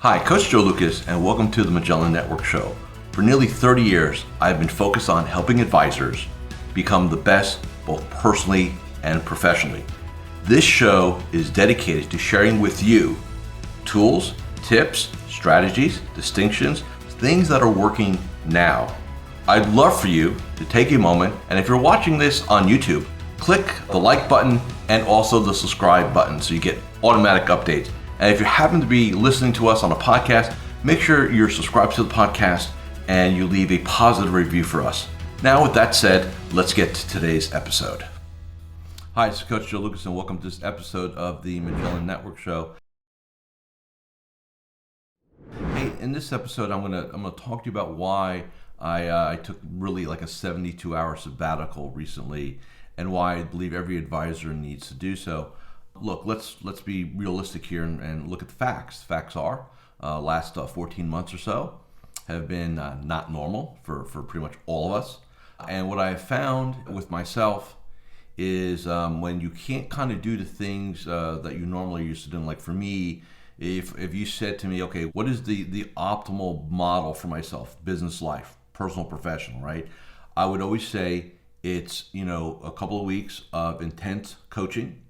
Hi, Coach Joe Lukacs, and welcome to the Magellan Network Show. For nearly 30 years, I've been focused on helping advisors become the best both personally and professionally. This show is dedicated to sharing with you tools, tips, strategies, distinctions, things that are working now. I'd love for you to take a moment, and if you're watching this on YouTube, click the like button and also the subscribe button so you get automatic updates. And if you happen to be listening to us on a podcast, make sure you're subscribed to the podcast and you leave a positive review for us. Now, with that said, let's get to today's episode. Hi, this is Coach Joe Lukacs, and welcome to this episode of the Magellan Network Show. Hey, in this episode, I'm gonna talk to you about why I took really like a 72-hour sabbatical recently, and why I believe every advisor needs to do so. Look, let's be realistic here and look at the facts. Facts are, last 14 months or so have been not normal for pretty much all of us. And what I have found with myself is when you can't kind of do the things that you normally used to do. Like for me, if you said to me, okay, what is the optimal model for myself, business life, personal, professional, right? I would always say it's, a couple of weeks of intense coaching,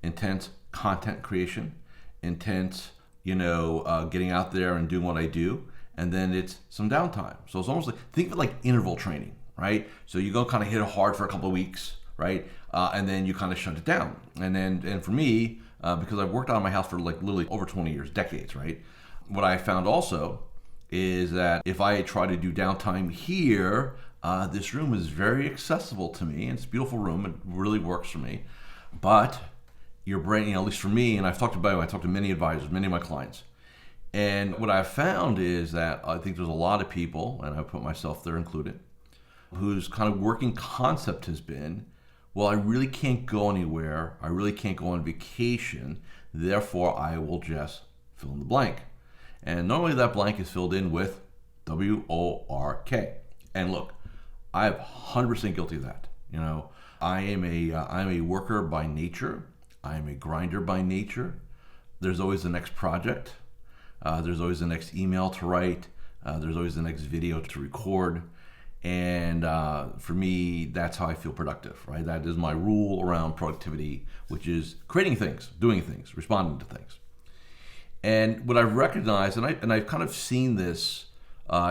intense content creation, intense, getting out there and doing what I do, and then it's some downtime. So it's almost like, think of it like interval training, right? So you go kind of hit it hard for a couple of weeks, right? And then you kind of shut it down. And for me, because I've worked out of my house for like literally over 20 years, decades, right? What I found also is that if I try to do downtime here, this room is very accessible to me, and it's a beautiful room. It really works for me. But your brain, at least for me, and I talked to many advisors, many of my clients, and what I've found is that I think there's a lot of people, and I put myself there included, whose kind of working concept has been, well, I really can't go anywhere, I really can't go on vacation, therefore I will just fill in the blank. And normally that blank is filled in with W-O-R-K. And look, I'm 100% guilty of that. I'm a worker by nature. I'm a grinder by nature. There's always the next project. There's always the next email to write. There's always the next video to record. And for me, that's how I feel productive, right? That is my rule around productivity, which is creating things, doing things, responding to things. And what I've recognized, and I've kind of seen this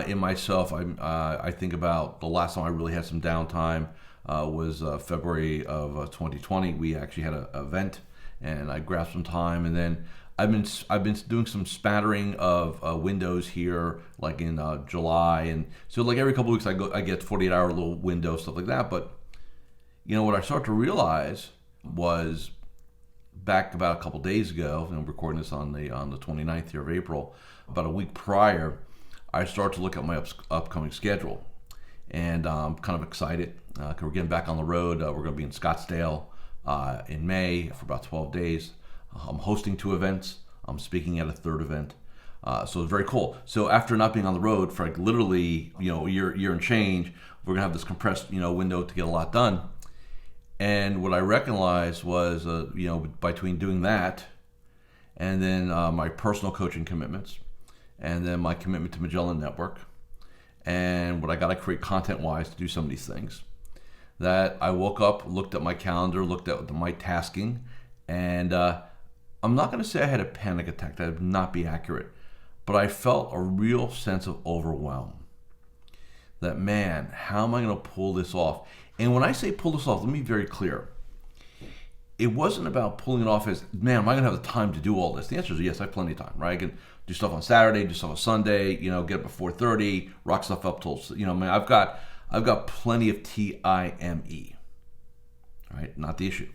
in myself, I think about the last time I really had some downtime was February of 2020. We actually had an event, and I grabbed some time, and then I've been doing some spattering of windows here, like in July, and so like every couple of weeks I get 48-hour little windows, stuff like that. But what I started to realize was back about a couple days ago, and I'm recording this on the 29th here of April, about a week prior, I started to look at my upcoming schedule, and I'm kind of excited because we're getting back on the road. We're going to be in Scottsdale in May for about 12 days. I'm hosting 2 events. I'm speaking at a 3rd event. So it's very cool. So after not being on the road for like literally a year and change, we're going to have this compressed window to get a lot done. And what I recognized was between doing that and then my personal coaching commitments, and then my commitment to Magellan Network, and what I got to create content-wise to do some of these things, that I woke up, looked at my calendar, looked at my tasking, and I'm not going to say I had a panic attack. That would not be accurate. But I felt a real sense of overwhelm. That, man, how am I going to pull this off? And when I say pull this off, let me be very clear. It wasn't about pulling it off as, man, am I going to have the time to do all this? The answer is yes, I have plenty of time, right? I can do stuff on Saturday, do stuff on Sunday, get up at 4:30, rock stuff up till, I've got plenty of time, right? Not the issue.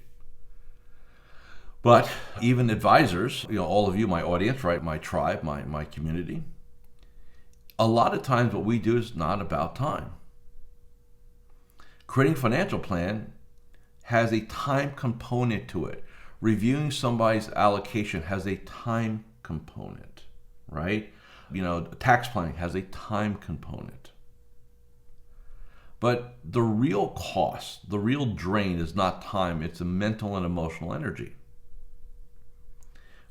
But even advisors, all of you, my audience, right? My tribe, my community, a lot of times what we do is not about time. Creating a financial plan has a time component to it. Reviewing somebody's allocation has a time component, right? Tax planning has a time component. But the real cost, the real drain is not time, it's a mental and emotional energy.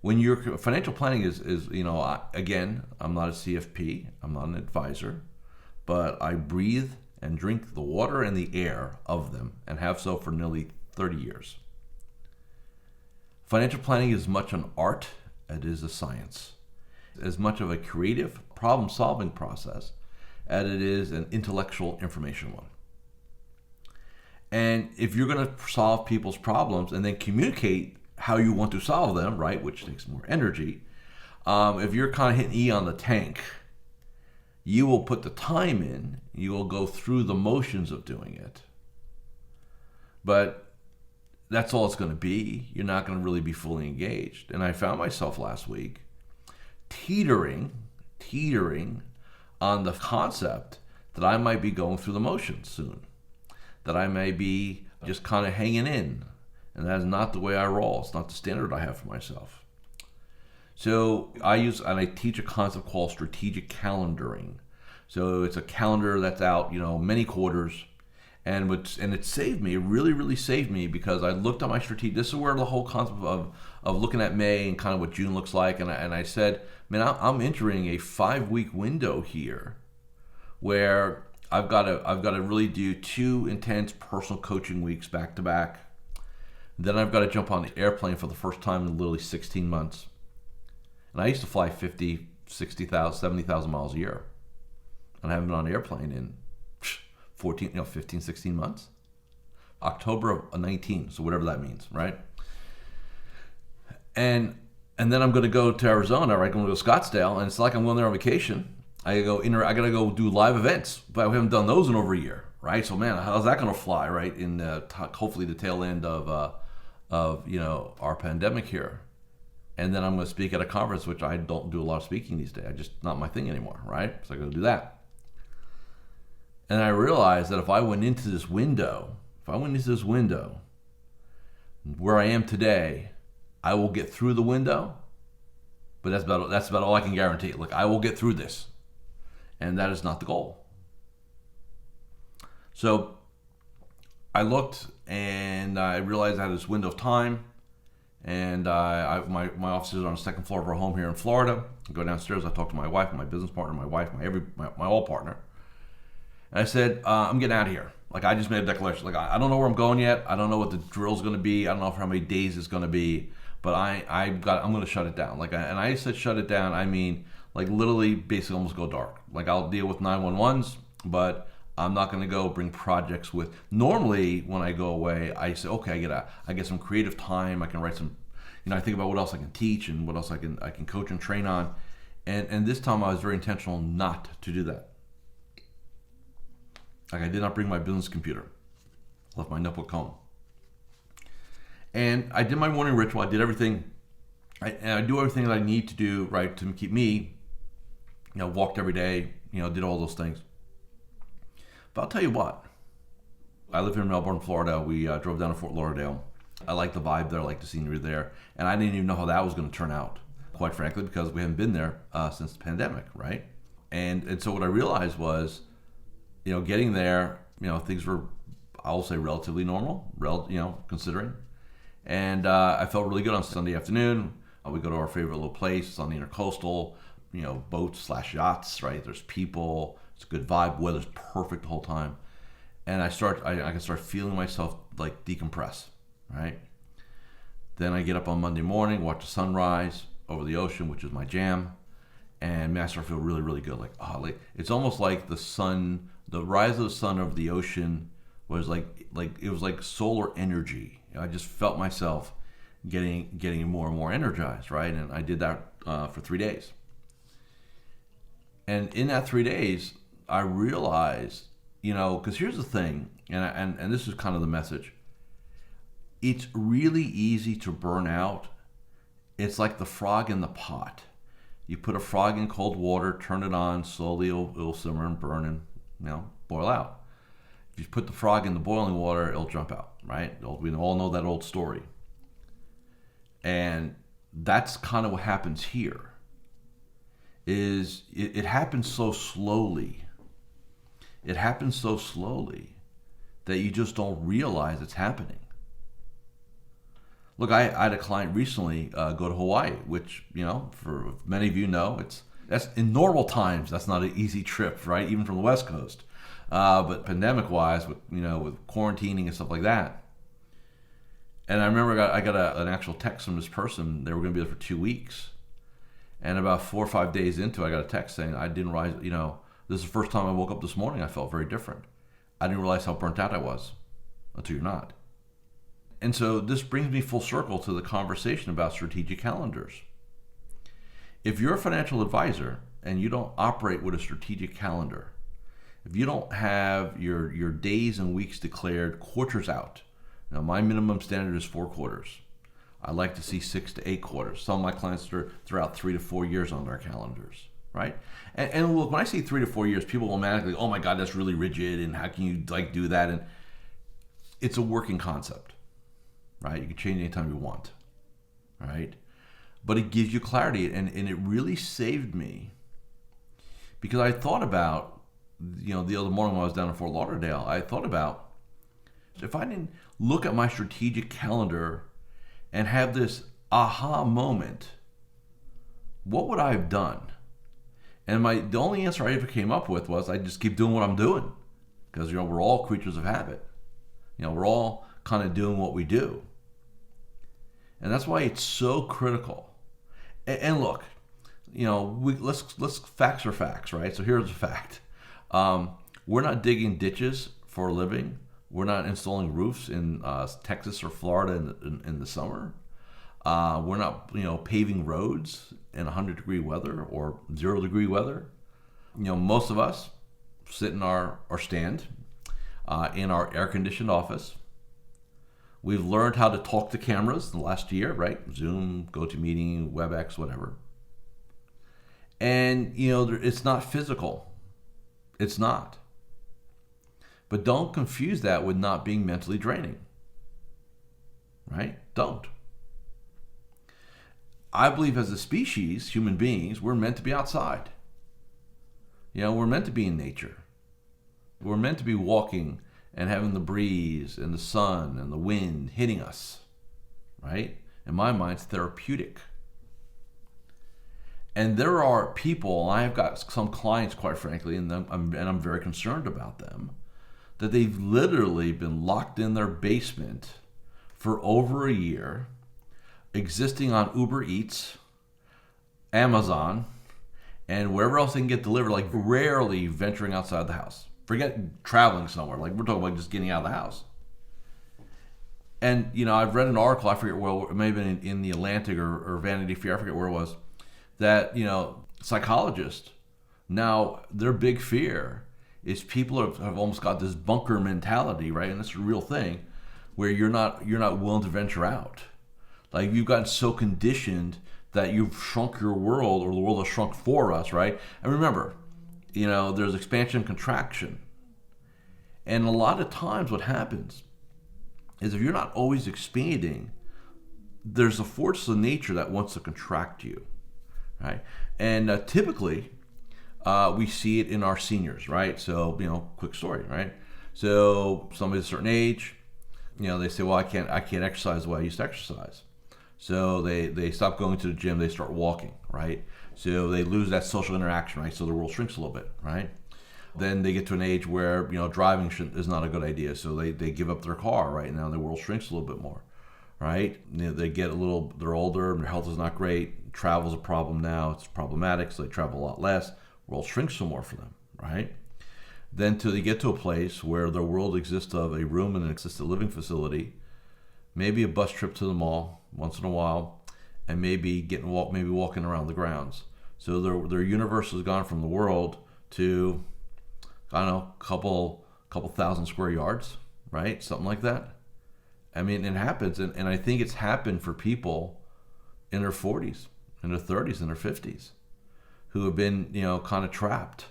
when your financial planning is again, I'm not a CFP, I'm not an advisor, but I breathe and drink the water and the air of them, and have so for nearly 30 years. Financial planning is much an art as it is a science, as much of a creative problem-solving process as it is an intellectual information one. And if you're going to solve people's problems and then communicate how you want to solve them, right, which takes more energy, if you're kind of hitting E on the tank, you will put the time in, you will go through the motions of doing it. But that's all it's going to be. You're not going to really be fully engaged. And I found myself last week teetering on the concept that I might be going through the motions soon, that I may be just kind of hanging in. And that is not the way I roll. It's not the standard I have for myself. So I teach a concept called strategic calendaring. So it's a calendar that's out, many quarters, and it saved me. It really, really saved me, because I looked at my strategic. This is where the whole concept of looking at May and kind of what June looks like, and I said, man, I'm entering a 5-week window here, where I've got to really do 2 intense personal coaching weeks back to back. Then I've got to jump on the airplane for the first time in literally 16 months. And I used to fly 50, 60,000, 70,000 miles a year. And I haven't been on an airplane in 15, 16 months. October of 19, so whatever that means, right? And then I'm going to go to Arizona, right? I'm going to go to Scottsdale, and it's like I'm going there on vacation. I got to go do live events, but we haven't done those in over a year, right? So man, how's that going to fly, right? In hopefully the tail end of our pandemic here. And then I'm going to speak at a conference, which I don't do a lot of speaking these days. I just not my thing anymore, right? So I got to do that. And I realized that if I went into this window, where I am today, I will get through the window. But that's about all I can guarantee. Look, I will get through this, and that is not the goal. So I looked, and I realized I had this window of time. And my office is on the second floor of our home here in Florida. I go downstairs. I talk to my wife, my business partner, my wife, my all partner. And I said, I'm getting out of here. Like, I just made a declaration. Like, I don't know where I'm going yet. I don't know what the drill's going to be. I don't know for how many days it's going to be. But I'm going to shut it down. And I said shut it down. I mean, like, literally, basically almost go dark. Like, I'll deal with 911s, but I'm not going to go bring projects with. Normally, when I go away, I say, okay, I get some creative time. I can write some, I think about what else I can teach and what else I can coach and train on. And this time I was very intentional not to do that. Like, I did not bring my business computer. I left my notebook home. And I did my morning ritual. I did everything. I do everything that I need to do, right, to keep me, walked every day, did all those things. But I'll tell you what, I live here in Melbourne, Florida. We drove down to Fort Lauderdale. I like the vibe there, I like the scenery there. And I didn't even know how that was going to turn out, quite frankly, because we haven't been there since the pandemic, right? And so what I realized was, getting there, things were, I'll say, relatively normal, considering. And I felt really good on Sunday afternoon. We go to our favorite little place. It's on the intercoastal, boats/yachts, right? There's people. It's a good vibe. Weather's perfect the whole time. And I can start feeling myself like decompress, right? Then I get up on Monday morning, watch the sunrise over the ocean, which is my jam. And man, I start to feel really, really good. Like it's almost like the sun, the rise of the sun over the ocean was like it was like solar energy. I just felt myself getting more and more energized, right? And I did that for 3 days. And in that 3 days, I realized, because here's the thing, and this is kind of the message. It's really easy to burn out. It's like the frog in the pot. You put a frog in cold water, turn it on, slowly it'll simmer and burn and boil out. If you put the frog in the boiling water, it'll jump out, right? We all know that old story. And that's kind of what happens here. It happens so slowly. It happens so slowly that you just don't realize it's happening. Look, I had a client recently go to Hawaii, which, for many of you know, that's in normal times, that's not an easy trip, right? Even from the West Coast. But pandemic-wise, with quarantining and stuff like that. And I remember I got an actual text from this person. They were going to be there for 2 weeks. And about 4 or 5 days into it, I got a text saying, I didn't realize, this is the first time I woke up this morning. I felt very different. I didn't realize how burnt out I was until you're not. And so this brings me full circle to the conversation about strategic calendars. If you're a financial advisor and you don't operate with a strategic calendar, if you don't have your days and weeks declared quarters out, now my minimum standard is 4 quarters. I like to see 6 to 8 quarters. Some of my clients throw out 3 to 4 years on their calendars, right? And look, when I say 3 to 4 years, people automatically, oh my God, that's really rigid, and how can you do that? And it's a working concept, right? You can change anytime you want, right? But it gives you clarity, and it really saved me because I thought about, the other morning when I was down in Fort Lauderdale, I thought about if I didn't look at my strategic calendar and have this aha moment, what would I have done? And the only answer I ever came up with was I just keep doing what I'm doing because, we're all creatures of habit. We're all kind of doing what we do. And that's why it's so critical. And look, let's facts are facts, right? So here's a fact. We're not digging ditches for a living. We're not installing roofs in Texas or Florida in the summer. We're not, paving roads in 100-degree weather or 0-degree weather. Most of us sit in or stand in our air-conditioned office. We've learned how to talk to cameras in the last year, right? Zoom, GoToMeeting, WebEx, whatever. And, it's not physical. It's not. But don't confuse that with not being mentally draining, right? Don't. I believe as a species, human beings, we're meant to be outside. We're meant to be in nature. We're meant to be walking and having the breeze and the sun and the wind hitting us, right? In my mind, it's therapeutic. And there are people, and I've got some clients, quite frankly, and I'm very concerned about them, that they've literally been locked in their basement for over a year, existing on Uber Eats, Amazon, and wherever else they can get delivered, like rarely venturing outside the house. Forget traveling somewhere. Like we're talking about just getting out of the house. And, I've read an article, I forget where, it may have been in The Atlantic or Vanity Fair, I forget where it was, that, psychologists, now their big fear is people have almost got this bunker mentality, right? And it's a real thing where you're not willing to venture out. Like you've gotten so conditioned that you've shrunk your world, or the world has shrunk for us, right? And remember, there's expansion and contraction. And a lot of times what happens is if you're not always expanding, there's a force of nature that wants to contract you, right? And typically, we see it in our seniors, right? So, quick story, right? So somebody's a certain age, they say, well, I can't exercise the way I used to exercise. So they stop going to the gym, they start walking, right? So they lose that social interaction, right? So the world shrinks a little bit, right? Then they get to an age where, driving is not a good idea. So they give up their car, right? Now the world shrinks a little bit more, right? They get they're older, their health is not great. Travel's a problem now, it's problematic, so they travel a lot less. World shrinks some more for them, right? Then till they get to a place where their world exists of a room and an assisted living facility, maybe a bus trip to the mall once in a while, and maybe walking around the grounds. So their universe has gone from the world to, I don't know, couple thousand square yards, right? Something like that. I mean, it happens, and I think it's happened for people in their 40s, in their 30s, in their 50s, who have been, kind of trapped.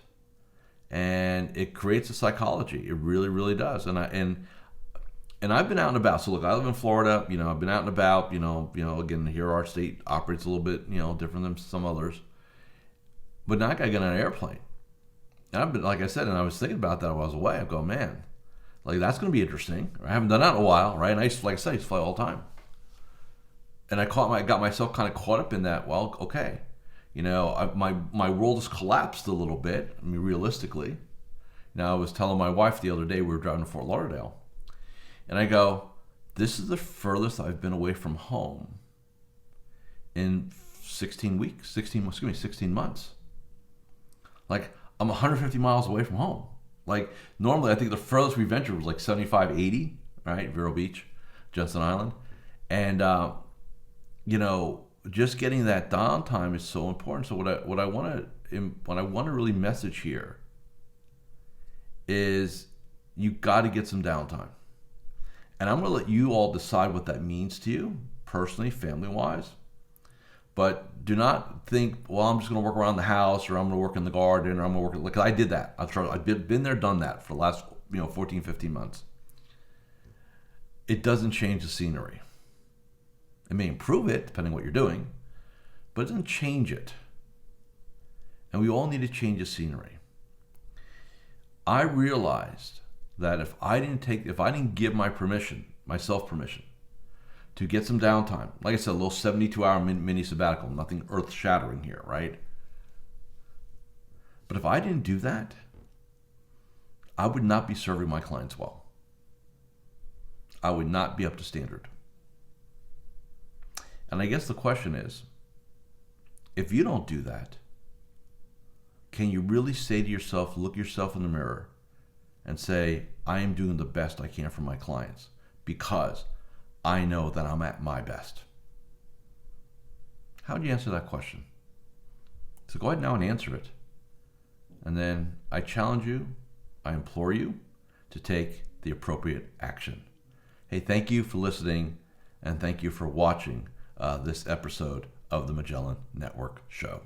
And it creates a psychology. It really, really does. And I've been out and about. So look, I live in Florida. I've been out and about. Again, here our state operates a little bit, different than some others. But now I got to get on an airplane. And I've been, like I said, and I was thinking about that while I was away. I go, man, like that's going to be interesting. I haven't done that in a while, right? And I used to, like I said, I used to fly all the time. I got myself kind of caught up in that. Well, okay, my world has collapsed a little bit. I mean, realistically. Now, I was telling my wife the other day, we were driving to Fort Lauderdale, and I go, this is the furthest I've been away from home in 16 months. Like, I'm 150 miles away from home. Like, normally, I think the furthest we ventured was like 75, 80, right? Vero Beach, Jensen Island. And, just getting that downtime is so important. So what I want to really message here is you got to get some downtime. And I'm going to let you all decide what that means to you, personally, family-wise. But do not think, well, I'm just going to work around the house, or I'm going to work in the garden, or I'm going to work, because I did that. I've been there, done that for the last 14, 15 months. It doesn't change the scenery. It may improve it, depending on what you're doing, but it doesn't change it. And we all need to change the scenery. I realized that if I didn't give myself permission to get some downtime, like I said, a little 72-hour mini sabbatical, nothing earth-shattering here, right? But if I didn't do that, I would not be serving my clients well. I would not be up to standard. And I guess the question is, if you don't do that, can you really say to yourself, look yourself in the mirror and say, I am doing the best I can for my clients because I know that I'm at my best? How would you answer that question? So go ahead now and answer it. And then I challenge you, I implore you to take the appropriate action. Hey, thank you for listening, and thank you for watching this episode of the Magellan Network Show.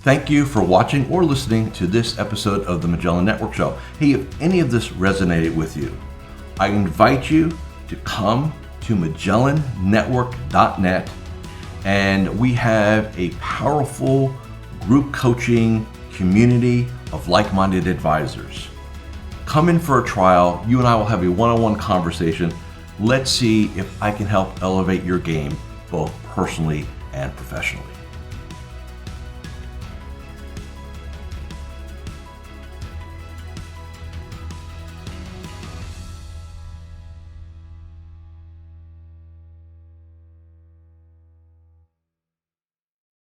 Thank you for watching or listening to this episode of the Magellan Network Show. Hey, if any of this resonated with you, I invite you to come to MagellanNetwork.net, and we have a powerful group coaching community of like-minded advisors. Come in for a trial. You and I will have a one-on-one conversation. Let's see if I can help elevate your game, both personally and professionally.